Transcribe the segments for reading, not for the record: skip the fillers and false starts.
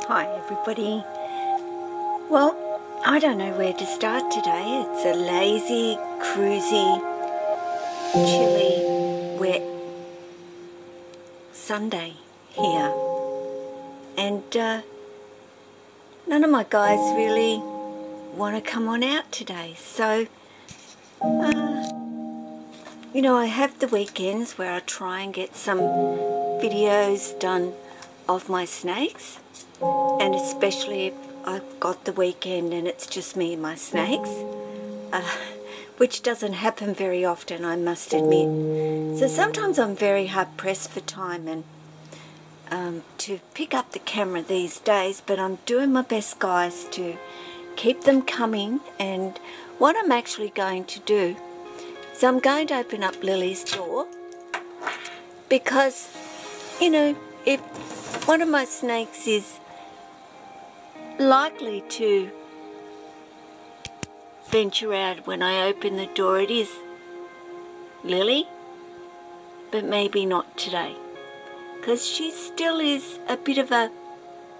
Hi everybody. Well, I don't know where to start today. It's a lazy, cruisy, chilly, wet Sunday here. And none of my guys really want to come on out today. So, you know, I have the weekends where I try and get some videos done of my snakes. And especially if I've got the weekend and it's just me and my snakes, which doesn't happen very often, I must admit. So sometimes I'm very hard pressed for time and to pick up the camera these days, but I'm doing my best, guys, to keep them coming. And what I'm actually going to do is I'm going to open up Lily's door, because, you know, if one of my snakes is likely to venture out when I open the door, it is Lily, but maybe not today, because she still is a bit of a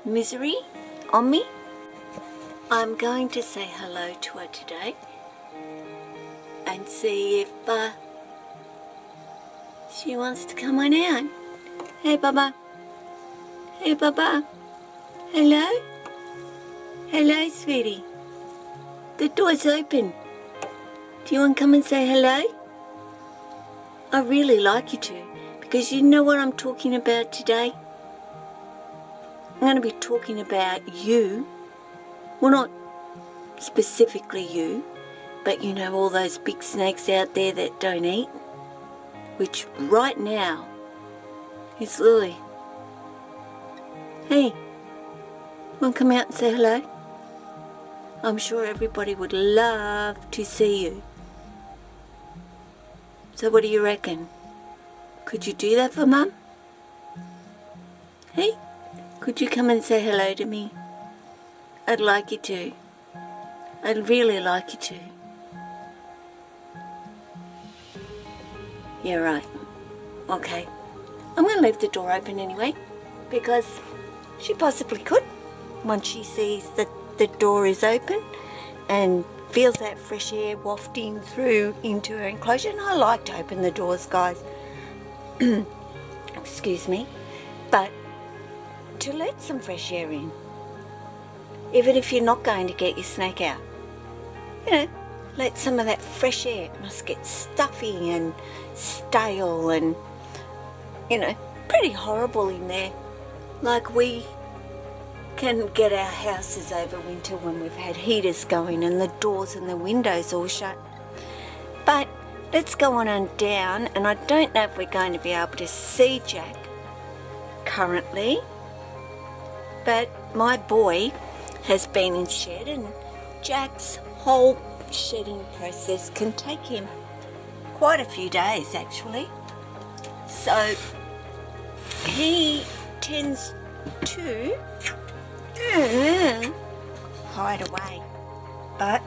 misery on me. I'm going to say hello to her today and see if she wants to come on out. Hey Baba. Hey Baba. Hello? Hello, sweetie. The door's open. Do you want to come and say hello? I really like you to, because you know what I'm talking about today? I'm going to be talking about you. Well, not specifically you, but you know, all those big snakes out there that don't eat, which right now is Lily. Hey, want to come out and say hello? I'm sure everybody would love to see you. So what do you reckon? Could you do that for Mum? Hey, could you come and say hello to me? I'd like you to. I'd really like you to. Yeah, right. Okay. I'm going to leave the door open anyway, because she possibly could, once she sees that the door is open and feels that fresh air wafting through into her enclosure. And I like to open the doors, guys. Excuse me. But to let some fresh air in, even if you're not going to get your snake out, you know, let some of that fresh air. It must get stuffy and stale and, you know, pretty horrible in there. Like we can get our houses over winter when we've had heaters going and the doors and the windows all shut. But let's go on and down, and I don't know if we're going to be able to see Jack currently, but my boy has been in shed, and Jack's whole shedding process can take him quite a few days actually. So he tends to hide away, but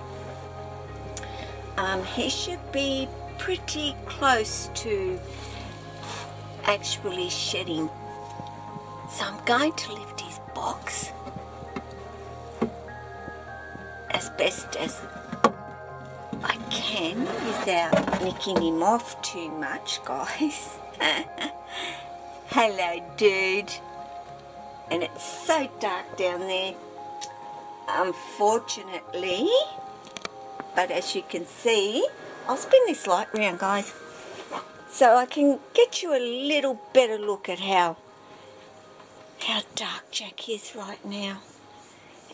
he should be pretty close to actually shedding. So I'm going to lift his box as best as I can without nicking him off too much, guys. Hello, dude. And it's so dark down there, unfortunately, but as you can see, I'll spin this light round, guys, so I can get you a little better look at how dark Jack is right now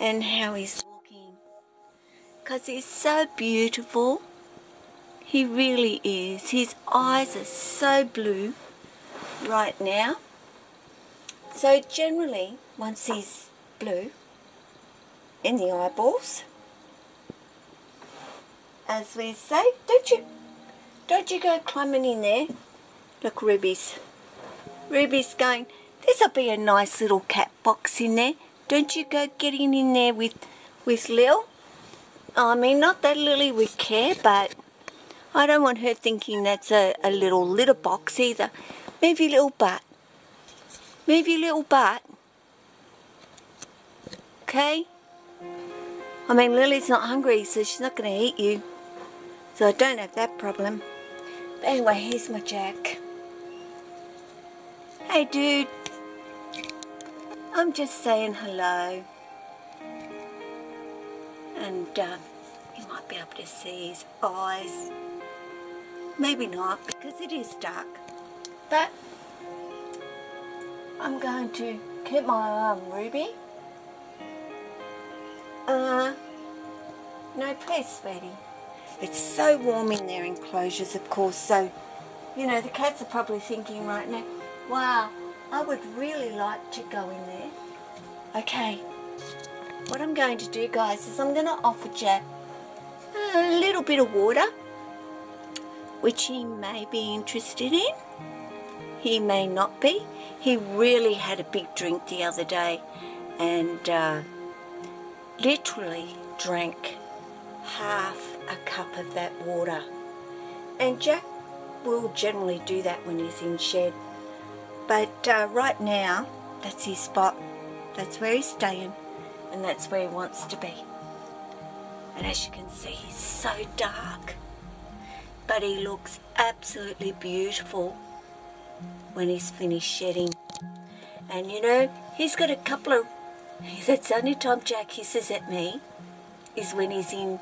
and how he's looking, because he's so beautiful. He really is. His eyes are so blue right now. So generally, once he's blue in the eyeballs, as we say, don't you go climbing in there. Look, Ruby's going, this'll be a nice little cat box in there. Don't you go getting in there with Lil. I mean, not that Lily would care, but I don't want her thinking that's a little litter box either. Move your little butt. Move your little butt. okay? I mean, Lily's not hungry, so she's not going to eat you. So I don't have that problem. But anyway, here's my Jack. Hey, dude. I'm just saying hello. And you might be able to see his eyes. Maybe not, because it is dark. But I'm going to keep my eye on Ruby. No, please, sweetie. It's so warm in their enclosures, of course, so, you know, the cats are probably thinking right now, wow, I would really like to go in there. Okay, what I'm going to do, guys, is I'm going to offer Jack a little bit of water, which he may be interested in. He may not be. He really had a big drink the other day and literally drank half a cup of that water. And Jack will generally do that when he's in shed. But right now, that's his spot. That's where he's staying, and that's where he wants to be. And as you can see, he's so dark. But he looks absolutely beautiful when he's finished shedding. And you know, he's got a couple of... That's the only time Jack hisses at me is when he's in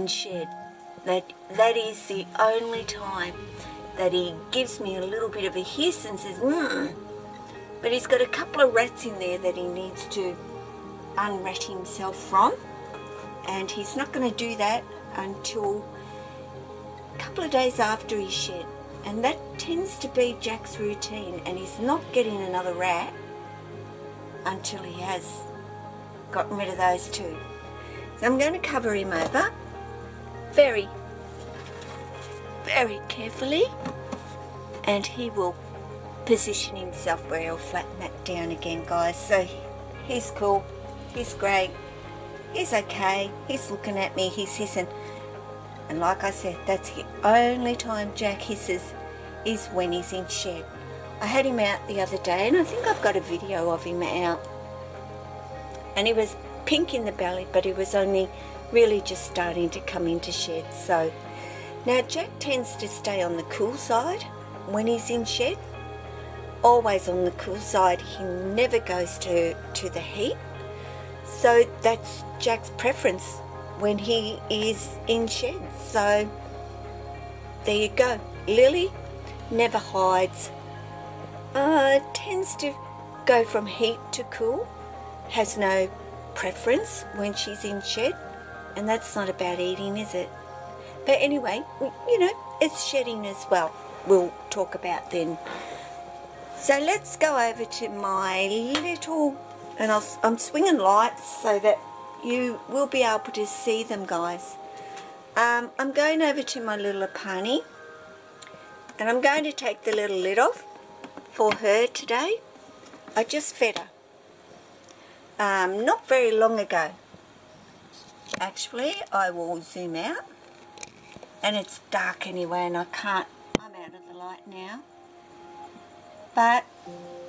shed. That is the only time that he gives me a little bit of a hiss and says, But he's got a couple of rats in there that he needs to unrat himself from. And he's not going to do that until a couple of days after he's shed. And that tends to be Jack's routine, and he's not getting another rat until he has gotten rid of those two. So I'm going to cover him over very, very carefully, and he will position himself where he'll flatten that down again, guys. So he's cool, he's great, he's okay, he's looking at me, he's hissing. And like I said, that's the only time Jack hisses is when he's in shed. I had him out the other day, and I think I've got a video of him out. And he was pink in the belly, but he was only really just starting to come into shed. So now Jack tends to stay on the cool side when he's in shed. Always on the cool side. He never goes to the heat. So that's Jack's preference when he is in shed. So there you go. Lily never hides. Tends to go from heat to cool. Has no preference when she's in shed. And that's not about eating, is it? But anyway, you know, it's shedding as well. We'll talk about then. So let's go over to my little... And I'm swinging lights so that you will be able to see them, guys. I'm going over to my little Apani, and I'm going to take the little lid off for her today. I just fed her not very long ago. Actually, I will zoom out, and it's dark anyway, and I'm out of the light now. But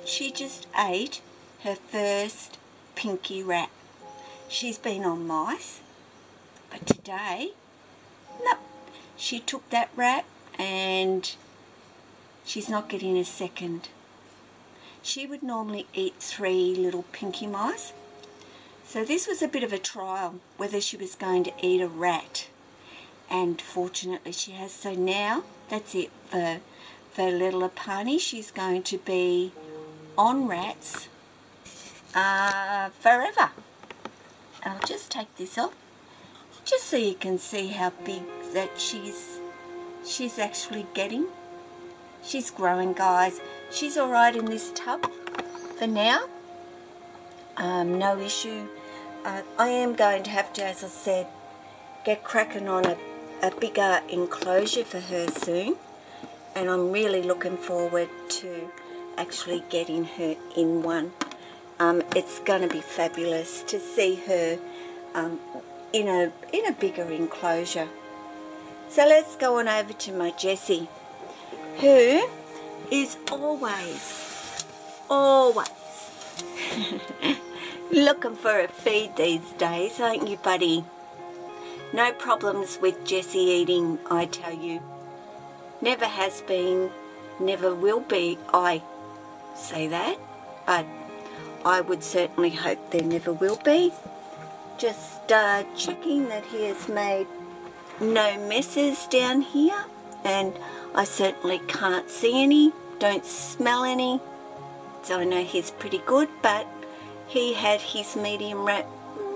she just ate her first pinky rat. She's been on mice, but today, nope, she took that rat and she's not getting a second. She would normally eat 3 little pinky mice. So this was a bit of a trial, whether she was going to eat a rat. And fortunately she has. So now, that's it for little Apani. She's going to be on rats forever. And I'll just take this off, just so you can see how big that she's actually getting. She's growing, guys. She's alright in this tub for now. No issue. I am going to have to, as I said, get cracking on a bigger enclosure for her soon. And I'm really looking forward to actually getting her in one. It's going to be fabulous to see her in a bigger enclosure. So let's go on over to my Jessie, who is always Looking for a feed these days, aren't you, buddy? No problems with Jessie eating, I tell you. Never has been, never will be. I say that, but I would certainly hope there never will be. Just checking that he has made no messes down here, and I certainly can't see any, don't smell any, so I know he's pretty good. But he had his medium wrap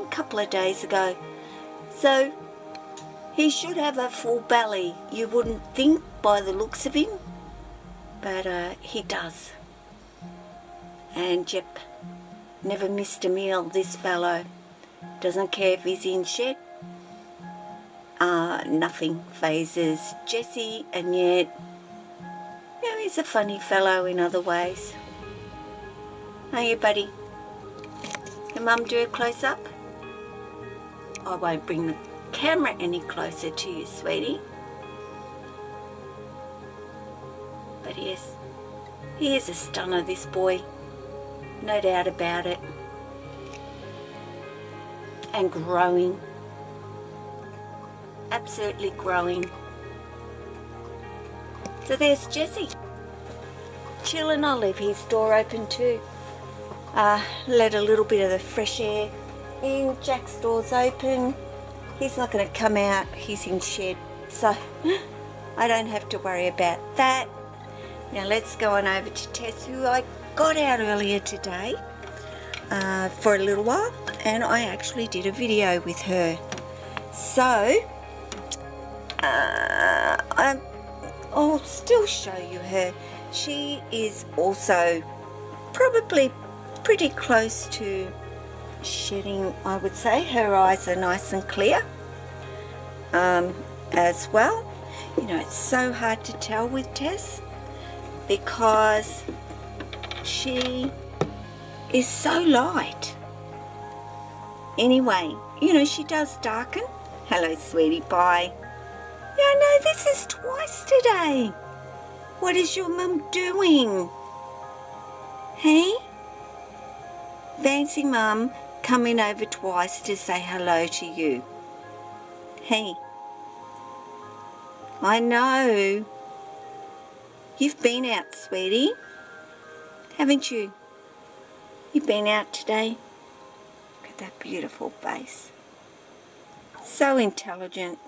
a couple of days ago, so he should have a full belly. You wouldn't think by the looks of him, but he does. And yep, never missed a meal, this fellow. Doesn't care if he's in shed. Nothing phases Jessie, and yet, you know, he's a funny fellow in other ways. Are you, buddy? Can Mum do a close-up? I won't bring the camera any closer to you, sweetie. But yes, he is a stunner, this boy. No doubt about it. And growing. Absolutely growing. So there's Jessie. Chilling. I'll leave his door open too. Let a little bit of the fresh air in. Jack's door's open. He's not going to come out. He's in shed. So I don't have to worry about that. Now let's go on over to Tess, who I got out earlier today for a little while, and I actually did a video with her. So I'll still show you her. She is also probably pretty close to shedding, I would say. Her eyes are nice and clear as well. You know, it's so hard to tell with Tess because she is so light. Anyway, you know, she does darken. Hello, sweetie, bye. Yeah, no, this is twice today. What is your mum doing? Hey? Fancy Mum coming over twice to say hello to you. Hey? I know. You've been out, sweetie. Haven't you? You've been out today. Look at that beautiful face. So intelligent.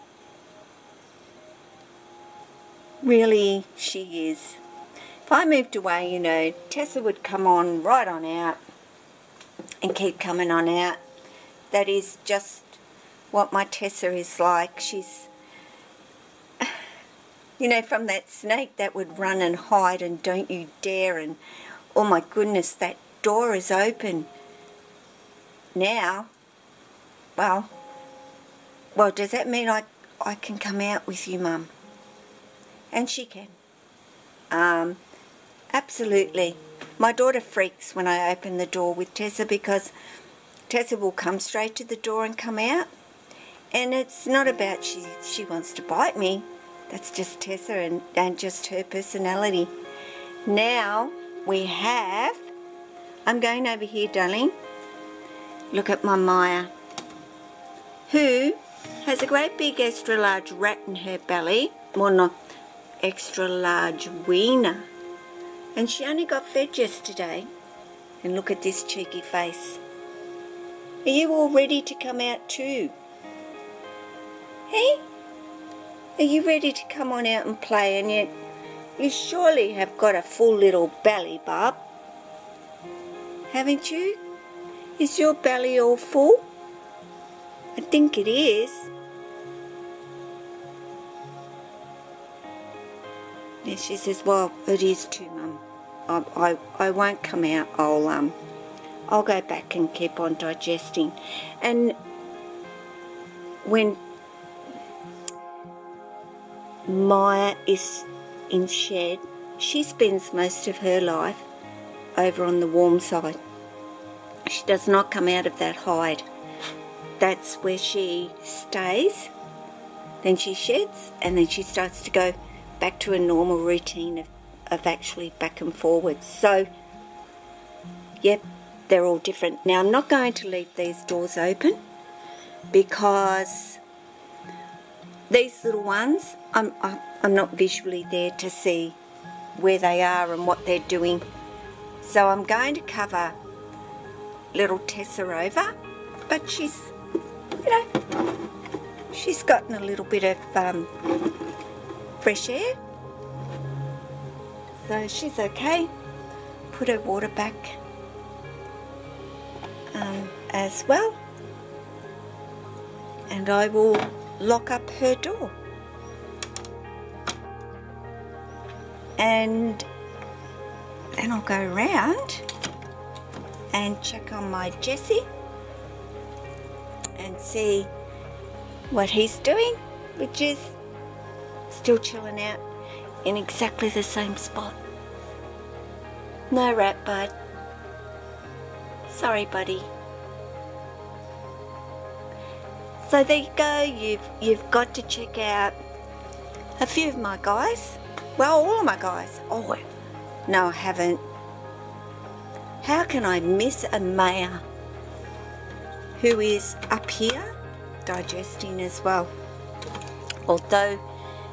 Really, she is. If I moved away, you know, Tessa would come on right on out and keep coming on out. That is just what my Tessa is like. She's, you know, from that snake that would run and hide and don't you dare, and oh my goodness, that door is open now. Well, does that mean I can come out with you, Mum? And she can. Absolutely. My daughter freaks when I open the door with Tessa because Tessa will come straight to the door and come out. And it's not about she wants to bite me. That's just Tessa and just her personality. Now we have, I'm going over here, darling. Look at my Maya, who has a great big extra large rat in her belly. Well, not extra large wiener. And she only got fed yesterday. And look at this cheeky face. Are you all ready to come out too? Hey? Are you ready to come on out and play? And yet you surely have got a full little belly, bub. Haven't you? Is your belly all full? I think it is. Yeah, she says, well, it is too, Mum. I won't come out. I'll go back and keep on digesting. And when Maya is in shed, she spends most of her life over on the warm side. She does not come out of that hide. That's where she stays. Then she sheds, and then she starts to go back to a normal routine of actually back and forwards. So, yep, they're all different. Now I'm not going to leave these doors open because these little ones, I'm not visually there to see where they are and what they're doing. So I'm going to cover little Tessa over, but she's, you know, she's gotten a little bit of fresh air, so she's okay. Put her water back as well, and I will lock up her door. And then I'll go around and check on my Jesse and see what he's doing, which is still chilling out in exactly the same spot. No rat, bud. Sorry, buddy. So there you go. You've got to check out a few of my guys. Well, all of my guys. Oh, no, I haven't. How can I miss a Maya who is up here digesting as well? Although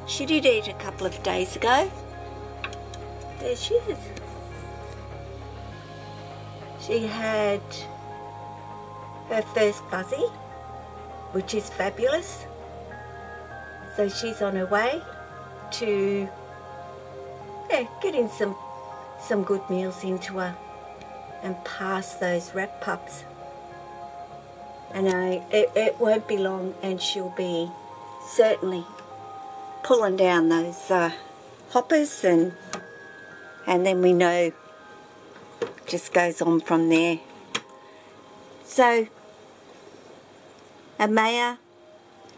she did eat a couple of days ago. There she is. She had her first fuzzy, which is fabulous. So she's on her way to getting some good meals into her and past those rat pups. I know it won't be long and she'll be certainly pulling down those hoppers, and then we know just goes on from there. So Amaya,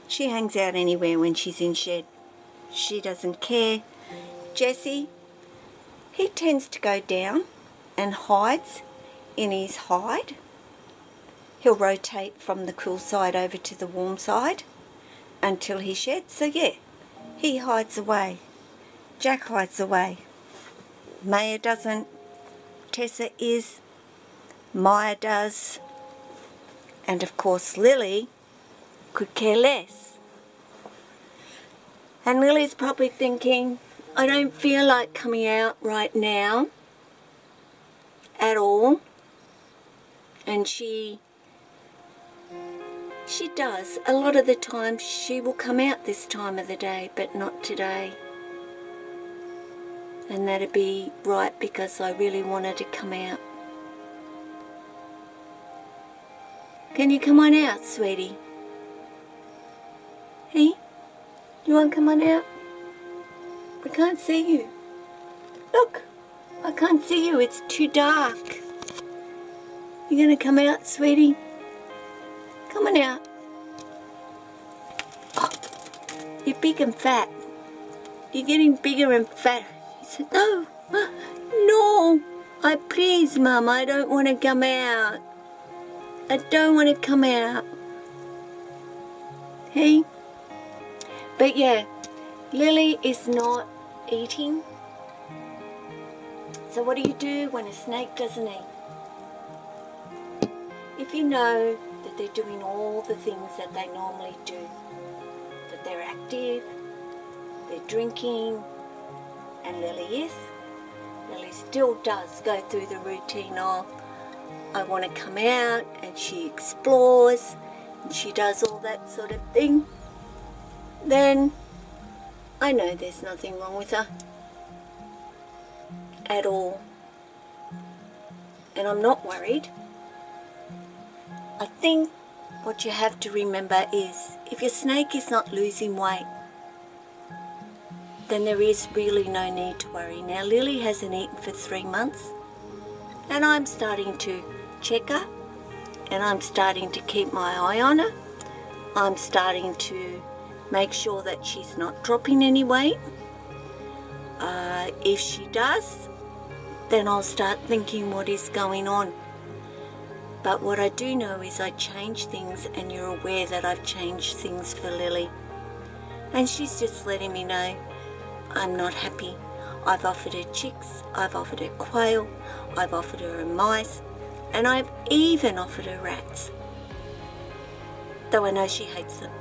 she hangs out anywhere when she's in shed. She doesn't care. Jesse, he tends to go down and hides in his hide. He'll rotate from the cool side over to the warm side until he sheds. So yeah, he hides away. Jack hides away. Maya doesn't. Tessa is. Maya does. And of course Lily could care less. And Lily's probably thinking, I don't feel like coming out right now at all. And she does. A lot of the time she will come out this time of the day, but not today. And that'd be right, because I really wanted to come out. Can you come on out, sweetie? Hey? You want to come on out? I can't see you. Look, I can't see you. It's too dark. You gonna come out, sweetie? Come on out. Oh, you're big and fat. You're getting bigger and fat. He said, no, no. Please, Mum, I don't want to come out. I don't want to come out. Hey? But yeah, Lily is not eating. So what do when a snake doesn't eat? If you know that they're doing all the things that they normally do, that they're active, they're drinking, and Lily is, Lily still does go through the routine of, I want to come out, and she explores, and she does all that sort of thing, then I know there's nothing wrong with her at all. And I'm not worried. I think what you have to remember is, if your snake is not losing weight, then there is really no need to worry. Now Lily hasn't eaten for 3 months, and I'm starting to check her, and I'm starting to keep my eye on her. I'm starting to make sure that she's not dropping any weight. If she does, then I'll start thinking what is going on. But what I do know is I change things, and you're aware that I've changed things for Lily. And she's just letting me know I'm not happy. I've offered her chicks, I've offered her quail, I've offered her mice, And I've even offered her rats, though I know she hates them.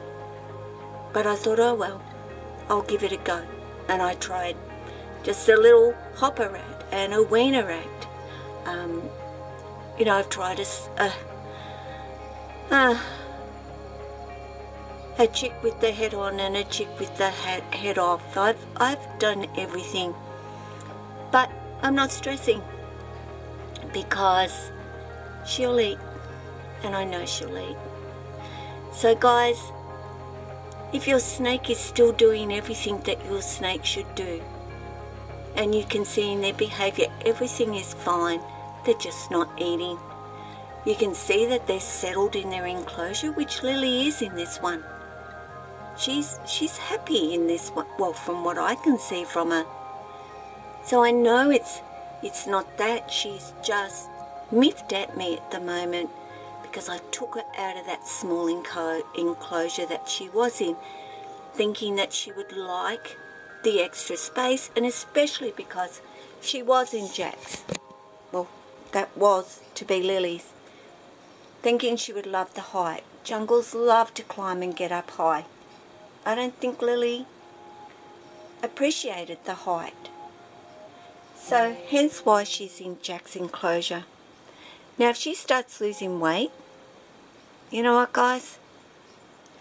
But I thought, oh well, I'll give it a go. And I tried just a little hopper rat and a wiener rat. You know, I've tried a chick with the head on and a chick with the head off. I've done everything, but I'm not stressing because she'll eat, and I know she'll eat. So guys, if your snake is still doing everything that your snake should do, and you can see in their behavior everything is fine, they're just not eating. You can see that they're settled in their enclosure, which Lily is in this one. She's happy in this one, well, from what I can see from her. So I know it's not that. She's just miffed at me at the moment because I took her out of that small enclosure that she was in, thinking that she would like the extra space, and especially because she was in Jack's. Well, that was to be Lily's. Thinking she would love the height. Jungles love to climb and get up high. I don't think Lily appreciated the height. So hence why she's in Jack's enclosure. Now if she starts losing weight, you know what guys?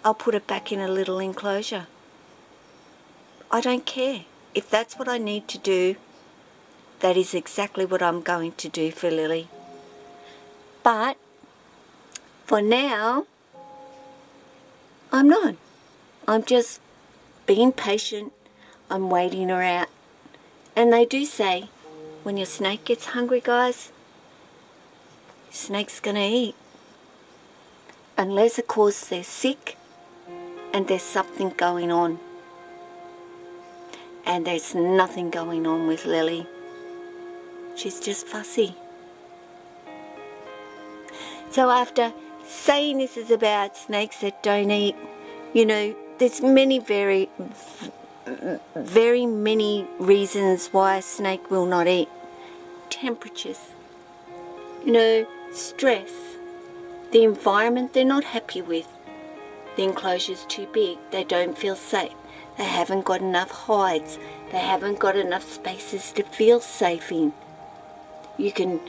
I'll put her back in a little enclosure. I don't care. If that's what I need to do, that is exactly what I'm going to do for Lily. But for now, I'm not. I'm just being patient. I'm waiting her out. And they do say, when your snake gets hungry, guys, your snake's going to eat. Unless, of course, they're sick and there's something going on. And there's nothing going on with Lily. She's just fussy. So after saying this is about snakes that don't eat, you know, there's many very many reasons why a snake will not eat. Temperatures, you know, stress, the environment they're not happy with, the enclosure's too big, they don't feel safe, they haven't got enough hides, they haven't got enough spaces to feel safe in. You can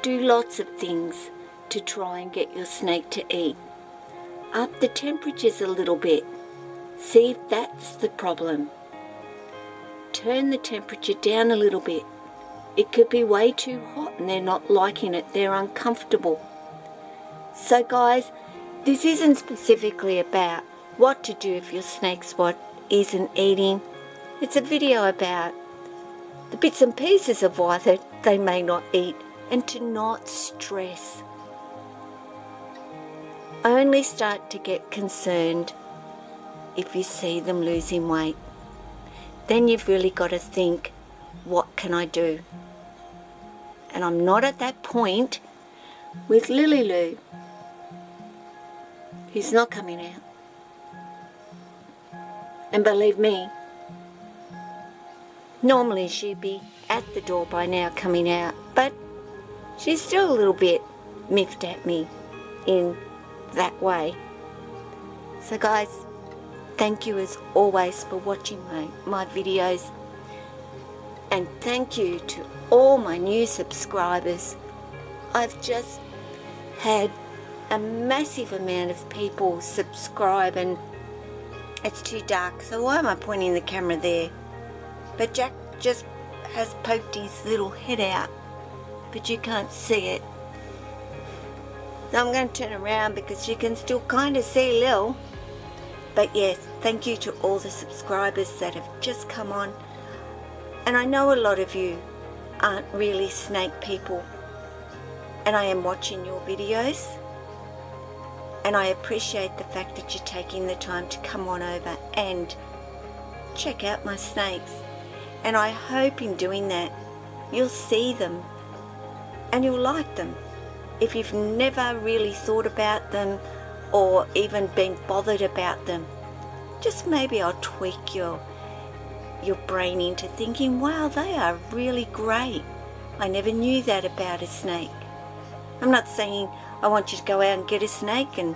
do lots of things to try and get your snake to eat. Up the temperatures a little bit. See if that's the problem. Turn the temperature down a little bit. It could be way too hot and they're not liking it. They're uncomfortable. So guys, this isn't specifically about what to do if your snake's isn't eating. It's a video about the bits and pieces of why they may not eat, and to not stress. Only start to get concerned if you see them losing weight. Then you've really got to think, what can I do? And I'm not at that point with Lily Lou. He's not coming out. And believe me, normally she'd be at the door by now coming out, but she's still a little bit miffed at me in that way. So guys, thank you as always for watching my videos, and thank you to all my new subscribers. I've just had a massive amount of people subscribe, and it's too dark, so why am I pointing the camera there? But Jack just has poked his little head out, but you can't see it. So I'm going to turn around because you can still kind of see Lil. But yes, thank you to all the subscribers that have just come on. And I know a lot of you aren't really snake people, and I am watching your videos, and I appreciate the fact that you're taking the time to come on over and check out my snakes. And I hope in doing that you'll see them and you'll like them. If you've never really thought about them or even been bothered about them, just maybe I'll tweak your brain into thinking, wow, they are really great. I never knew that about a snake. I'm not saying I want you to go out and get a snake, and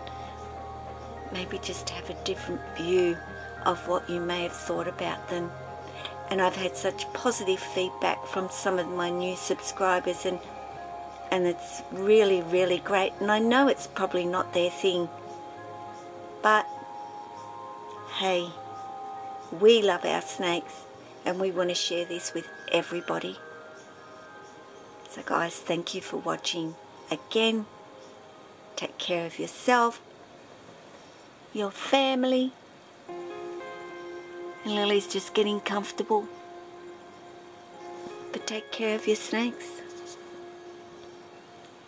maybe just have a different view of what you may have thought about them. And I've had such positive feedback from some of my new subscribers, and it's really, really great. And I know it's probably not their thing, but hey, we love our snakes and we want to share this with everybody. So guys, thank you for watching. Again, take care of yourself, your family. And Lily's just getting comfortable. But take care of your snakes.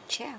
Ciao.